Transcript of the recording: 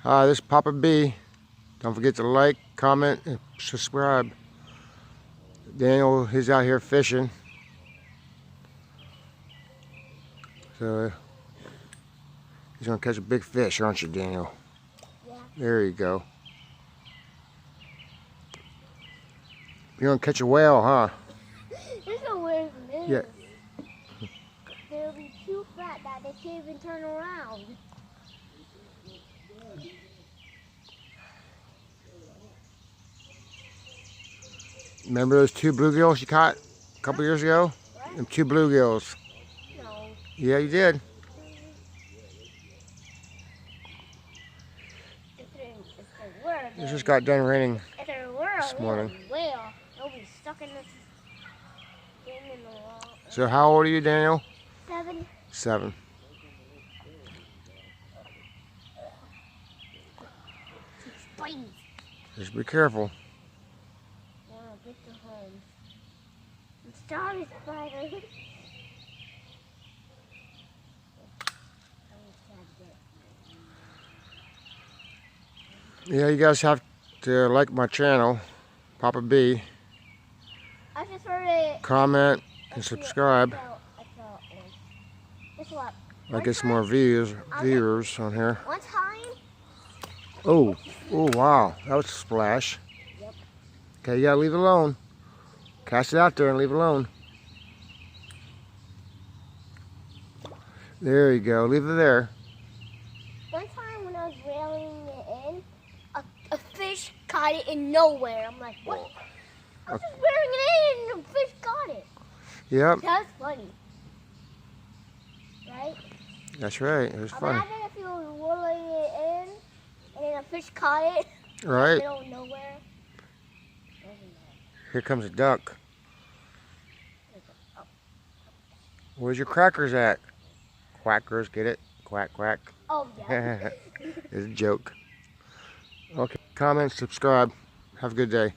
Hi, this is Papa B. Don't forget to like, comment, and subscribe. Daniel, he's out here fishing. So, he's gonna catch a big fish, aren't you, Daniel? Yeah. There you go. You're gonna catch a whale, huh? This is a weird move. Yeah. They'll be too fat that they can't even turn around. Remember those two bluegills you caught a couple years ago? What? Them two bluegills. No. Yeah, you did. If they were, It just got done raining if there were this morning. a whale, they'll be stuck in this thing in the wall. So how old are you, Daniel? 7. 7. Spiders. Just be careful. Get to home. I'm sorry, spider. Yeah, you guys have to like my channel, Papa B. I just heard it. Comment and subscribe. I get some more viewers on here. One time. Oh, wow, that was a splash. Yep. Okay, you gotta leave it alone. Cast it out there and leave it alone. There you go, leave it there. One time when I was reeling it in, a fish caught it in nowhere. I'm like, what? I was just reeling it in and the fish caught it. Yep. That's funny. Right? That's right, it was funny. Imagine if you were reeling it in and then a fish caught it. Right. In the middle of nowhere. Here comes a duck. Where's your crackers at? Quackers, get it? Quack, quack. Oh, yeah. It's a joke. Okay, comment, subscribe. Have a good day.